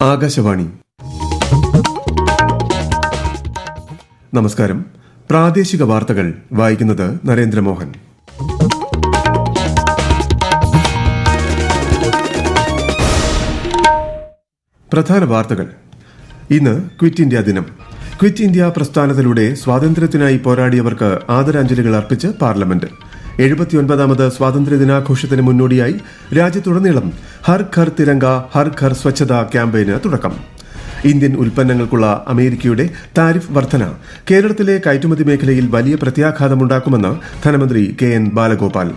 ആകാശവാണി. നമസ്കാരം. പ്രാദേശിക വാർത്തകൾ വായിക്കുന്നത് നരേന്ദ്രമോഹൻ. പ്രധാന വാർത്തകൾ. ഇന്ന് ക്വിറ്റ് ഇന്ത്യ ദിനം. ക്വിറ്റ് ഇന്ത്യ പ്രസ്ഥാനത്തിലൂടെ സ്വാതന്ത്ര്യത്തിനായി പോരാടിയവർക്ക് ആദരാഞ്ജലികൾ അർപ്പിച്ച് പാർലമെന്റ്. 79ാമത് സ്വാതന്ത്ര്യദിനാഘോഷത്തിന് മുന്നോടിയായി രാജ്യത്തുടനീളം ഹർ ഘർ തിരങ്ക ഹർ ഘർ സ്വച്ഛത ക്യാമ്പയിന് തുടക്കം. ഇന്ത്യൻ ഉൽപ്പന്നങ്ങൾക്കുള്ള അമേരിക്കയുടെ താരിഫ് വർധന കേരളത്തിലെ കയറ്റുമതി മേഖലയിൽ വലിയ പ്രത്യാഘാതമുണ്ടാക്കുമെന്ന് ധനമന്ത്രി KN ബാലഗോപാൽ.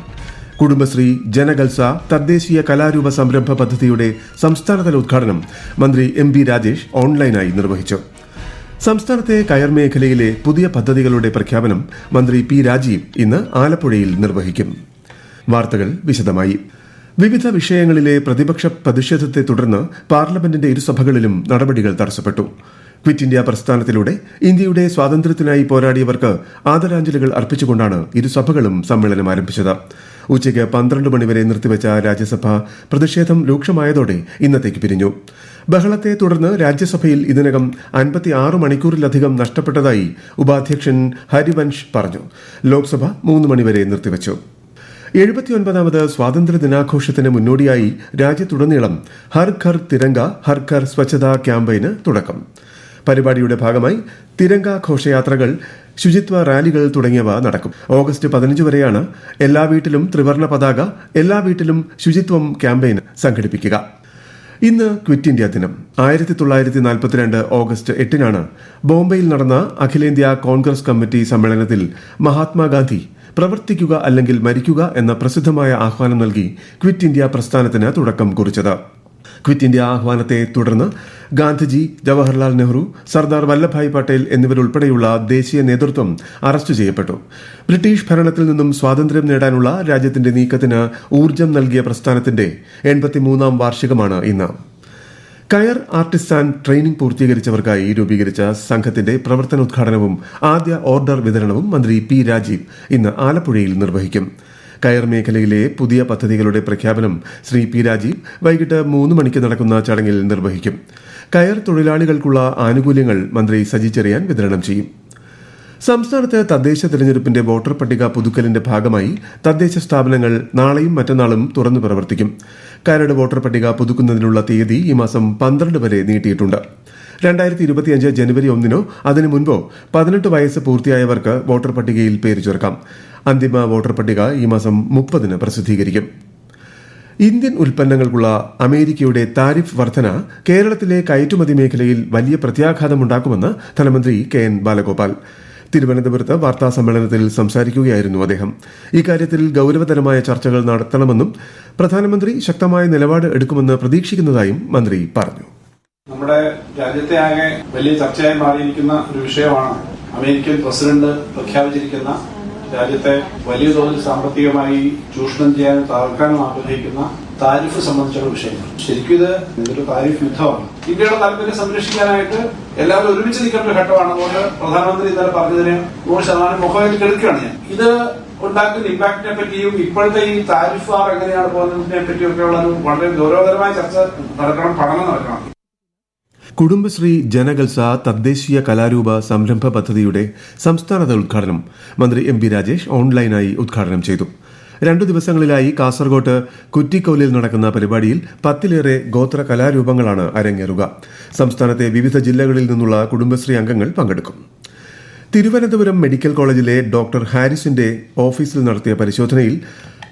കുടുംബശ്രീ ജനകൽസ തദ്ദേശീയ കലാരൂപ സംരംഭ പദ്ധതിയുടെ സംസ്ഥാനതല ഉദ്ഘാടനം മന്ത്രി MB രാജേഷ് ഓൺലൈനായി നിർവഹിച്ചു. സംസ്ഥാനത്തെ കയർ മേഖലയിലെ പുതിയ പദ്ധതികളുടെ പ്രഖ്യാപനം മന്ത്രി P രാജീവ് ഇന്ന് ആലപ്പുഴയിൽ നിർവഹിക്കും. വാർത്തകൾ വിശദമായി. വിവിധ വിഷയങ്ങളിലെ പ്രതിപക്ഷ പ്രതിഷേധത്തെ തുടർന്ന് പാർലമെന്റിന്റെ ഇരുസഭകളിലും നടപടികൾ തടസ്സപ്പെട്ടു. ക്വിറ്റ് ഇന്ത്യ പ്രസ്ഥാനത്തിലൂടെ ഇന്ത്യയുടെ സ്വാതന്ത്ര്യത്തിനായി പോരാടിയവർക്ക് ആദരാഞ്ജലികൾ അർപ്പിച്ചുകൊണ്ടാണ് ഇരുസഭകളും സമ്മേളനം ആരംഭിച്ചത്. ഉച്ചയ്ക്ക് 12 മണിവരെ നിർത്തിവെച്ച രാജ്യസഭ പ്രതിഷേധം രൂക്ഷമായതോടെ ഇന്നത്തേക്ക് പിരിഞ്ഞു. ബഹളത്തെ തുടർന്ന് രാജ്യസഭയിൽ ഇതിനകം 56 മണിക്കൂറിലധികം നഷ്ടപ്പെട്ടതായി ഉപാധ്യക്ഷൻ ഹരിവൻഷ് പറഞ്ഞു. ലോക്സഭ 3 മണിവരെ നിർത്തിവച്ചു. 79ാമത് സ്വാതന്ത്ര്യ ദിനാഘോഷത്തിന് മുന്നോടിയായി രാജ്യത്തുടനീളം ഹർ ഘർ തിരങ്ക ഹർ ഘർ സ്വച്ഛത ക്യാമ്പയിന് തുടക്കം. പരിപാടിയുടെ ഭാഗമായി തിരങ്ക ഘോഷയാത്രകൾ, ശുചിത്വ റാലികൾ തുടങ്ങിയവ നടക്കും. ഓഗസ്റ്റ് 15 വരെയാണ് എല്ലാ വീട്ടിലും ത്രിവർണ്ണ പതാക, എല്ലാ വീട്ടിലും ശുചിത്വം ക്യാമ്പയിൻ സംഘടിപ്പിക്കുക. ഇന്ന് ക്വിറ്റ് ഇന്ത്യ ദിനം. 1942 ഓഗസ്റ്റ് 8 ബോംബെയിൽ നടന്ന അഖിലേന്ത്യാ കോൺഗ്രസ് കമ്മിറ്റി സമ്മേളനത്തിൽ മഹാത്മാഗാന്ധി പ്രവർത്തിക്കുക അല്ലെങ്കിൽ മരിക്കുക എന്ന പ്രസിദ്ധമായ ആഹ്വാനം നൽകി ക്വിറ്റ് ഇന്ത്യ പ്രസ്ഥാനത്തിന് തുടക്കം കുറിച്ചത്. ക്വിറ്റ് ഇന്ത്യ ആഹ്വാനത്തെ തുടർന്ന് ഗാന്ധിജി, ജവഹർലാൽ നെഹ്റു, സർദാർ വല്ലഭായ് പട്ടേൽ എന്നിവരുൾപ്പെടെയുള്ള ദേശീയ നേതൃത്വം അറസ്റ്റ് ചെയ്യപ്പെട്ടു. ബ്രിട്ടീഷ് ഭരണത്തിൽ നിന്നും സ്വാതന്ത്ര്യം നേടാനുള്ള രാജ്യത്തിന്റെ നീക്കത്തിന് ഊർജ്ജം നൽകിയ പ്രസ്ഥാനത്തിന്റെ 83ാം വാർഷികമാണ് ഇന്ന്. കയർ ആർട്ടിസാൻ ട്രെയിനിംഗ് പൂർത്തീകരിച്ചവർക്കായി രൂപീകരിച്ച സംഘത്തിന്റെ പ്രവർത്തനോദ്ഘാടനവും ആദ്യ ഓർഡർ വിതരണവും മന്ത്രി P രാജീവ് ഇന്ന് ആലപ്പുഴയിൽ നിർവഹിക്കും. കയർ മേഖലയിലെ പുതിയ പദ്ധതികളുടെ പ്രഖ്യാപനം ശ്രീ P രാജീവ് വൈകിട്ട് 3 മണിക്ക് നടക്കുന്ന ചടങ്ങിൽ നിർവഹിക്കും. കയർ തൊഴിലാളികൾക്കുള്ള ആനുകൂല്യങ്ങൾ മന്ത്രി സജി ചെറിയാൻ വിതരണം ചെയ്യും. സംസ്ഥാനത്ത് തദ്ദേശ തെരഞ്ഞെടുപ്പിന്റെ വോട്ടർ പട്ടിക പുതുക്കലിന്റെ ഭാഗമായി തദ്ദേശ സ്ഥാപനങ്ങൾ നാളെയും മറ്റന്നാളും തുറന്നു പ്രവർത്തിക്കും. കരട് വോട്ടർ പട്ടിക പുതുക്കുന്നതിനുള്ള തീയതി ഈ മാസം 12 വരെ നീട്ടിയിട്ടുണ്ട്. 2025 ജനുവരി 1 അതിനു മുൻപോ 18 വയസ്സ് പൂർത്തിയായവർക്ക് വോട്ടർ പട്ടികയിൽ പേര് ചേർക്കാം. അന്തിമ വോട്ടർ പട്ടിക ഈ മാസം 30 പ്രസിദ്ധീകരിക്കും. ഇന്ത്യൻ ഉൽപ്പന്നങ്ങൾക്കുള്ള അമേരിക്കയുടെ താരിഫ് വർധന കേരളത്തിലെ കയറ്റുമതി മേഖലയിൽ വലിയ പ്രത്യാഘാതമുണ്ടാക്കുമെന്ന് ധനമന്ത്രി KN ബാലഗോപാൽ. തിരുവനന്തപുരത്ത് വാർത്താ സമ്മേളനത്തിൽ സംസാരിക്കുകയായിരുന്നു അദ്ദേഹം. ഇക്കാര്യത്തിൽ ഗൌരവതരമായ ചർച്ചകൾ നടത്തണമെന്നും പ്രധാനമന്ത്രി ശക്തമായ നിലപാട് എടുക്കുമെന്ന് പ്രതീക്ഷിക്കുന്നതായും മന്ത്രി പറഞ്ഞു. നമ്മുടെ രാജ്യത്തെ ആകെ വലിയ ചർച്ചയായി മാറിയിരിക്കുന്ന ഒരു വിഷയമാണ് അമേരിക്കൻ പ്രസിഡന്റ് പ്രഖ്യാപിച്ചിരിക്കുന്ന രാജ്യത്തെ വലിയ തോതിൽ സാമ്പത്തികമായി ചൂഷണം ചെയ്യാനും തകർക്കാനും ആഗ്രഹിക്കുന്ന താരിഫ് സംബന്ധിച്ചുള്ള വിഷയങ്ങൾ. ശരിക്കും ഇതൊരു താരിഫ് യുദ്ധമാണ്. ഇന്ത്യയുടെ താല്പര്യം സംരക്ഷിക്കാനായിട്ട് എല്ലാവരും ഒരുമിച്ച് നിൽക്കേണ്ട ഒരു ഘട്ടമാണ്. അതുകൊണ്ട് പ്രധാനമന്ത്രി ഇന്നലെ പറഞ്ഞതിന് 100% മുഖമായി കെടുക്കുകയാണ് ഞാൻ. ഇത് ഉണ്ടാക്കുന്ന ഇമ്പാക്ടിനെ പറ്റിയും ഇപ്പോഴത്തെ ഈ താരിഫ് വാർ എങ്ങനെയാണ് പോകുന്നതിനെ പറ്റിയൊക്കെയുള്ള ഒരു വളരെ ഗൗരവകരമായ ചർച്ച നടക്കണം, പഠനം നടക്കണം. കുടുംബശ്രീ ജനകൽസ തദ്ദേശീയ കലാരൂപ സംരംഭ പദ്ധതിയുടെ സംസ്ഥാനതല ഉദ്ഘാടനം മന്ത്രി MB രാജേഷ് ഓൺലൈനായി ഉദ്ഘാടനം ചെയ്തു. 2 ദിവസങ്ങളിലായി കാസർകോട്ട് കുറ്റിക്കോലിൽ നടക്കുന്ന പരിപാടിയിൽ 10ലേറെ ഗോത്ര കലാരൂപങ്ങളാണ് അരങ്ങേറുക. സംസ്ഥാനത്തെ വിവിധ ജില്ലകളിൽ നിന്നുള്ള കുടുംബശ്രീ അംഗങ്ങൾ പങ്കെടുക്കും. തിരുവനന്തപുരം മെഡിക്കൽ കോളേജിലെ ഡോക്ടർ ഹാരിസിന്റെ ഓഫീസിൽ നടത്തിയ പരിശോധനയിൽ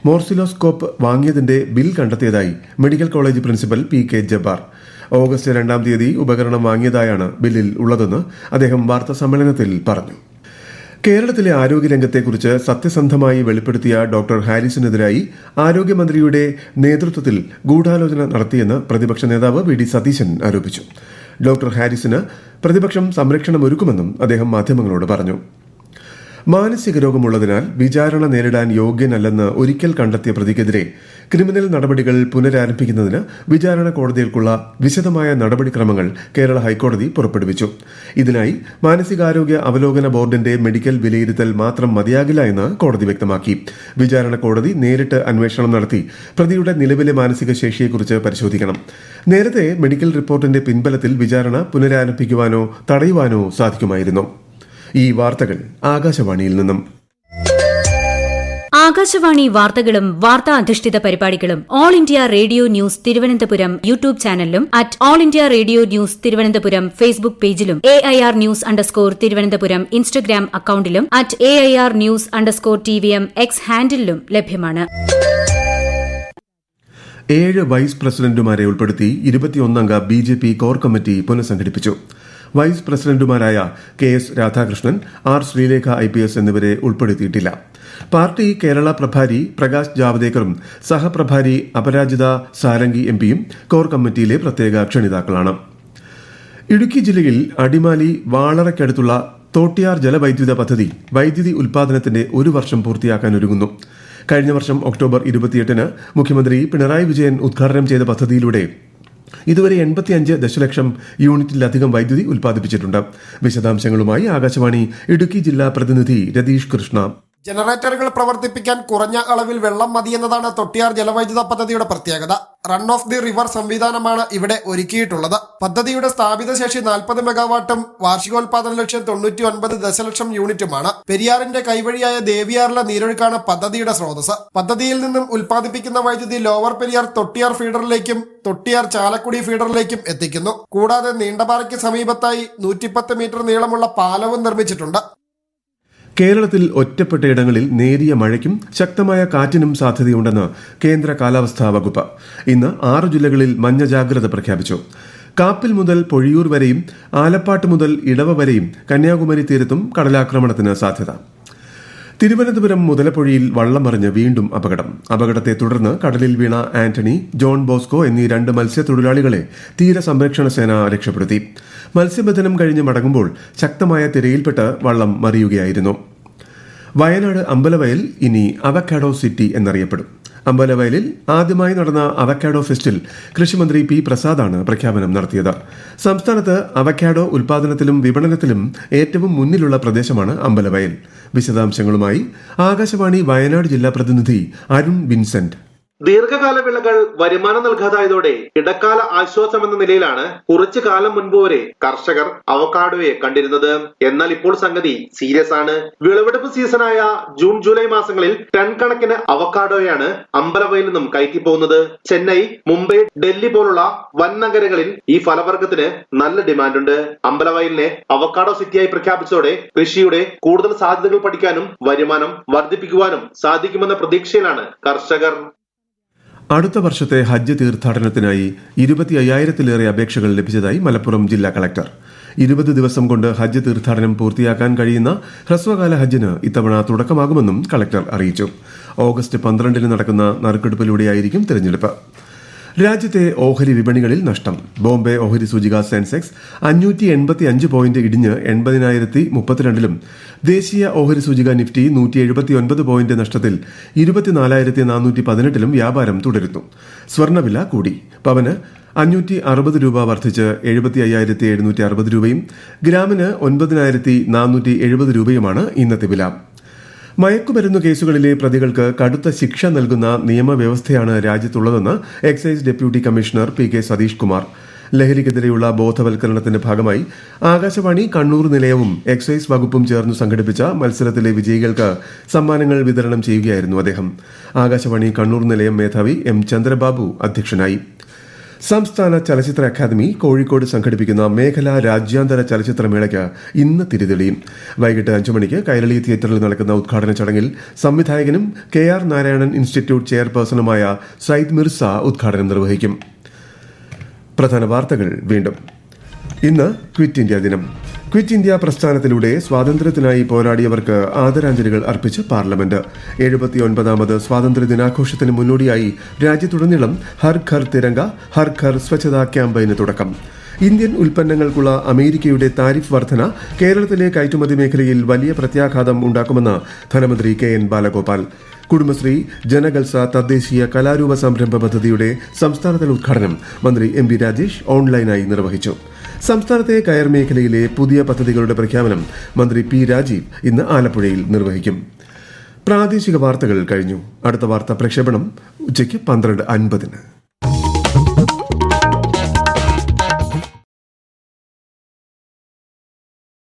മോർസിലോസ്കോപ്പ് വാങ്ങിയതിന്റെ ബിൽ കണ്ടെത്തിയതായി medical college principal PK Jabbar. August 2 ഉപകരണം വാങ്ങിയതായാണ് ബില്ലിൽ ഉള്ളതെന്ന് അദ്ദേഹം വാർത്താ സമ്മേളനത്തിൽ പറഞ്ഞു. കേരളത്തിലെ ആരോഗ്യരംഗത്തെക്കുറിച്ച് സത്യസന്ധമായി വെളിപ്പെടുത്തിയ ഡോക്ടർ ഹാരിസിനെതിരായി ആരോഗ്യമന്ത്രിയുടെ നേതൃത്വത്തിൽ ഗൂഢാലോചന നടത്തിയെന്ന് പ്രതിപക്ഷ നേതാവ് VD സതീശൻ ആരോപിച്ചു. ഡോക്ടർ ഹാരിസിന് പ്രതിപക്ഷം സംരക്ഷണം ഒരുക്കുമെന്നും അദ്ദേഹം മാധ്യമങ്ങളോട് പറഞ്ഞു. മാനസിക രോഗമുള്ളതിനാൽ വിചാരണ നേരിടാൻ യോഗ്യനല്ലെന്ന് ഒരിക്കൽ കണ്ടെത്തിയ പ്രതിക്കെതിരെ ക്രിമിനൽ നടപടികൾ പുനരാരംഭിക്കുന്നതിന് വിചാരണ കോടതികൾക്കുള്ള വിശദമായ നടപടിക്രമങ്ങൾ കേരള ഹൈക്കോടതി പുറപ്പെടുവിച്ചു. ഇതിനായി മാനസികാരോഗ്യ അവലോകന ബോർഡിന്റെ മെഡിക്കൽ വിലയിരുത്തൽ മാത്രം മതിയാകില്ല എന്ന് കോടതി വ്യക്തമാക്കി. വിചാരണ കോടതി നേരിട്ട് അന്വേഷണം നടത്തി പ്രതിയുടെ നിലവിലെ മാനസിക ശേഷിയെക്കുറിച്ച് പരിശോധിക്കണം. നേരത്തെ മെഡിക്കൽ റിപ്പോർട്ടിന്റെ പിൻബലത്തിൽ വിചാരണ പുനരാരംഭിക്കുവാനോ തടയുവാനോ സാധിക്കുമായിരുന്നു. ഈ വാർത്തകൾ ആകാശവാണിയിൽ നിന്നും. ആകാശവാണി വാർത്തകളും വാർത്താ അധിഷ്ഠിത പരിപാടികളും all India radio news Thiruvananthapuram YouTube ചാനലിലും at all India radio news Thiruvananthapuram Facebook പേജിലും AIR ന്യൂസ് തിരുവനന്തപുരം ഇൻസ്റ്റഗ്രാം അക്കൌണ്ടിലും at AIR news TVM X ഹാൻഡിലും ലഭ്യമാണ്. 7 വൈസ് പ്രസിഡന്റുമാരെ ഉൾപ്പെടുത്തി 21-അംഗ BJP കോർ കമ്മിറ്റി പുനഃസംഘടിപ്പിച്ചു. വൈസ് പ്രസിഡന്റുമാരായ KS Radhakrishnan, R Sreelekha IPS എന്നിവരെ ഉൾപ്പെടുത്തിയിട്ടില്ല. പാർട്ടി കേരള പ്രഭാരി പ്രകാശ് ജാവ്ദേക്കറും സഹപ്രഭാരി അപരാജിത സാരംഗി MPയും കോർ കമ്മിറ്റിയിലെ പ്രത്യേക ക്ഷണിതാക്കളാണ്. ഇടുക്കി ജില്ലയിൽ അടിമാലി വാളറയ്ക്കടുത്തുള്ള തോട്ടിയാർ ജലവൈദ്യുത പദ്ധതി വൈദ്യുതി ഉൽപാദനത്തിന്റെ 1 വർഷം പൂർത്തിയാക്കാനൊരുങ്ങുന്നു. കഴിഞ്ഞ വർഷം ഒക്ടോബർ 28-ന് മുഖ്യമന്ത്രി പിണറായി വിജയൻ ഉദ്ഘാടനം ചെയ്ത പദ്ധതിയിലൂടെ ഇതുവരെ 85 ദശലക്ഷം യൂണിറ്റിലധികം വൈദ്യുതി ഉൽപ്പാദിപ്പിച്ചിട്ടുണ്ട്. വിശദാംശങ്ങളുമായി ആകാശവാണി ഇടുക്കി ജില്ലാ പ്രതിനിധി രതീഷ് കൃഷ്ണ. ജനറേറ്ററുകൾ പ്രവർത്തിപ്പിക്കാൻ കുറഞ്ഞ അളവിൽ വെള്ളം മതിയെന്നതാണ് തൊട്ടിയാർ ജലവൈദ്യുത പദ്ധതിയുടെ പ്രത്യേകത. റൺ ഓഫ് ദി റിവർ സംവിധാനമാണ് ഇവിടെ ഒരുക്കിയിട്ടുള്ളത്. പദ്ധതിയുടെ സ്ഥാപിത ശേഷി 40 മെഗാവാട്ടും വാർഷികോൽപാദന ലക്ഷ്യം 99 ദശലക്ഷം യൂണിറ്റുമാണ്. പെരിയാറിന്റെ കൈവഴിയായ ദേവിയാറിലെ നീരൊഴുക്കാണ് പദ്ധതിയുടെ സ്രോതസ്. പദ്ധതിയിൽ നിന്നും ഉൽപ്പാദിപ്പിക്കുന്ന വൈദ്യുതി ലോവർ പെരിയാർ തൊട്ടിയാർ ഫീഡറിലേക്കും തൊട്ടിയാർ ചാലക്കുടി ഫീഡറിലേക്കും എത്തിക്കുന്നു. കൂടാതെ നീണ്ടപാറയ്ക്ക് സമീപത്തായി 110 മീറ്റർ നീളമുള്ള പാലവും നിർമ്മിച്ചിട്ടുണ്ട്. കേരളത്തിൽ ഒറ്റപ്പെട്ടയിടങ്ങളിൽ നേരിയ മഴയ്ക്കും ശക്തമായ കാറ്റിനും സാധ്യതയുണ്ടെന്ന് കേന്ദ്ര കാലാവസ്ഥാ വകുപ്പ്. ഇന്ന് 6 ജില്ലകളിൽ മഞ്ഞ ജാഗ്രത പ്രഖ്യാപിച്ചു. കാപ്പിൽ മുതൽ പൊഴിയൂർ വരെയും ആലപ്പാട്ട് മുതൽ ഇടവ വരെയും കന്യാകുമാരി തീരത്തും കടലാക്രമണത്തിന് സാധ്യത. തിരുവനന്തപുരം മുതലപ്പൊഴിയിൽ വള്ളം മറിഞ്ഞ് വീണ്ടും അപകടത്തെ തുടർന്ന് കടലിൽ വീണ ആന്റണി, ജോൺ ബോസ്കോ എന്നീ 2 മത്സ്യത്തൊഴിലാളികളെ തീരസംരക്ഷണ സേന രക്ഷപ്പെടുത്തി. മത്സ്യബന്ധനം കഴിഞ്ഞ് മടങ്ങുമ്പോൾ ശക്തമായ തിരയിൽപ്പെട്ട് വള്ളം മറിയുകയായിരുന്നു. വയനാട് അമ്പലവയൽ ഇനി അവക്കാഡോ സിറ്റി എന്നറിയപ്പെടും. അമ്പലവയലിൽ ആദ്യമായി നടന്ന അവക്കാഡോ ഫെസ്റ്റിൽ കൃഷിമന്ത്രി P. പ്രസാദാണ് പ്രഖ്യാപനം നടത്തിയത്. സംസ്ഥാനത്ത് അവക്കാഡോ ഉൽപാദനത്തിലും വിപണനത്തിലും ഏറ്റവും മുന്നിലുള്ള പ്രദേശമാണ് അമ്പലവയൽ. വിശദാംശങ്ങളുമായി ആകാശവാണി വയനാട് ജില്ലാ പ്രതിനിധി അരുൺ വിൻസെന്റ്. ദീർഘകാല വിളകൾ വരുമാനം നൽകാതായതോടെ ഇടക്കാല ആശ്വാസമെന്ന നിലയിലാണ് കുറച്ചു കാലം മുൻപ് വരെ കർഷകർ അവക്കാഡോയെ കണ്ടിരുന്നത്. എന്നാൽ ഇപ്പോൾ സംഗതി സീരിയസ് ആണ്. വിളവെടുപ്പ് സീസണായ ജൂൺ ജൂലൈ മാസങ്ങളിൽ ടൺ കണക്കിന് അവക്കാഡോയാണ് അമ്പലവയലിൽ നിന്നും കയറ്റിപ്പോകുന്നത്. ചെന്നൈ, മുംബൈ, ഡൽഹി പോലുള്ള വൻ നഗരങ്ങളിൽ ഈ ഫലവർഗത്തിന് നല്ല ഡിമാൻഡുണ്ട്. അമ്പലവയലിനെ അവക്കാഡോ സിറ്റിയായി പ്രഖ്യാപിച്ചതോടെ കൃഷിയുടെ കൂടുതൽ സാധ്യതകൾ പഠിക്കാനും വരുമാനം വർദ്ധിപ്പിക്കുവാനും സാധിക്കുമെന്ന പ്രതീക്ഷയിലാണ് കർഷകർ. അടുത്ത വർഷത്തെ ഹജ്ജ് തീർത്ഥാടനത്തിനായി 25,000-ലേറെ അപേക്ഷകൾ ലഭിച്ചതായി മലപ്പുറം ജില്ലാ കളക്ടർ. 20 ദിവസം കൊണ്ട് ഹജ്ജ് തീർത്ഥാടനം പൂർത്തിയാക്കാൻ കഴിയുന്ന ഹ്രസ്വകാല ഹജ്ജിന് ഇത്തവണ തുടക്കമാകുമെന്നും കളക്ടർ അറിയിച്ചു. ഓഗസ്റ്റ് 12-ന് നടക്കുന്ന നറുക്കെടുപ്പിലൂടെയായിരിക്കും തിരഞ്ഞെടുപ്പ്. രാജ്യത്തെ ഓഹരി വിപണികളിൽ നഷ്ടം. ബോംബെ ഓഹരി സൂചിക സെൻസെക്സ് 585 പോയിന്റ് ഇടിഞ്ഞ് 80,032-ലും ദേശീയ ഓഹരി സൂചിക നിഫ്റ്റി 179 പോയിന്റ് നഷ്ടത്തിൽ 24,418-ലും വ്യാപാരം തുടരുന്നു. സ്വർണ്ണവില കൂടി. പവന് 560 രൂപ വർദ്ധിച്ച് 75,760 രൂപയും ഗ്രാമിന് 9,470 രൂപയുമാണ് ഇന്നത്തെ വില. മയക്കുമരുന്ന് കേസുകളിലെ പ്രതികൾക്ക് കടുത്ത ശിക്ഷ നൽകുന്ന നിയമവ്യവസ്ഥയാണ് രാജ്യത്തുള്ളതെന്ന് excise deputy commissioner PK Satheesh Kumar. ലഹരിക്കെതിരെയുള്ള ബോധവൽക്കരണത്തിന്റെ ഭാഗമായി ആകാശവാണി കണ്ണൂർ നിലയവും എക്സൈസ് വകുപ്പും ചേർന്ന് സംഘടിപ്പിച്ച മത്സരത്തിലെ വിജയികൾക്ക് സമ്മാനങ്ങൾ വിതരണം ചെയ്യുകയായിരുന്നു അദ്ദേഹം. ആകാശവാണി കണ്ണൂർ നിലയം മേധാവി M. ചന്ദ്രബാബു അധ്യക്ഷനായി. സംസ്ഥാന ചലച്ചിത്ര അക്കാദമി കോഴിക്കോട് സംഘടിപ്പിക്കുന്ന മേഖലാ രാജ്യാന്തര ചലച്ചിത്രമേളയ്ക്ക് ഇന്ന് തിരിതെളിയും. വൈകിട്ട് 5 മണിക്ക് കൈരളി തിയേറ്ററിൽ നടക്കുന്ന ഉദ്ഘാടന ചടങ്ങിൽ സംവിധായകനും KR നാരായണൻ ഇൻസ്റ്റിറ്റ്യൂട്ട് ചെയർപേഴ്സണുമായ സയ്യിദ് മിർസ ഉദ്ഘാടനം നിർവഹിക്കും. പ്രധാന വാർത്തകൾ വീണ്ടും. ഇന്ന് ക്വിറ്റ് ഇന്ത്യ ദിനം. ക്വിറ്റ് ഇന്ത്യ പ്രസ്ഥാനത്തിലൂടെ സ്വാതന്ത്ര്യത്തിനായി പോരാടിയവർക്ക് ആദരാഞ്ജലികൾ അർപ്പിച്ച് പാർലമെന്റ്. 79ാമത് സ്വാതന്ത്ര്യ ദിനാഘോഷത്തിന് മുന്നോടിയായി രാജ്യത്തുടനീളം ഹർ ഘർ തിരങ്ക, ഹർ ഘർ സ്വച്ഛതാ ക്യാമ്പയിന് തുടക്കം. ഇന്ത്യൻ ഉൽപ്പന്നങ്ങൾക്കുള്ള അമേരിക്കയുടെ താരിഫ് വർധന കേരളത്തിലെ കയറ്റുമതി മേഖലയിൽ വലിയ പ്രത്യാഘാതം ഉണ്ടാക്കുമെന്ന് ധനമന്ത്രി കെ.എൻ. ബാലഗോപാൽ. കുടുംബശ്രീ ജനകൽസ തദ്ദേശീയ കലാരൂപ സംരംഭ പദ്ധതിയുടെ സംസ്ഥാനതല ഉദ്ഘാടനം മന്ത്രി എം വി രാജേഷ് ഓൺലൈനായി നിർവഹിച്ചു. സംസ്ഥാനത്തെ കയർ മേഖലയിലെ പുതിയ പദ്ധതികളുടെ പ്രഖ്യാപനം മന്ത്രി പി രാജീവ് ഇന്ന് ആലപ്പുഴയിൽ നിർവഹിക്കും. പ്രാദേശിക വാർത്തകൾ കഴിഞ്ഞു. അടുത്ത വാർത്താ പ്രക്ഷേപണം ഉച്ചയ്ക്ക് 12:50.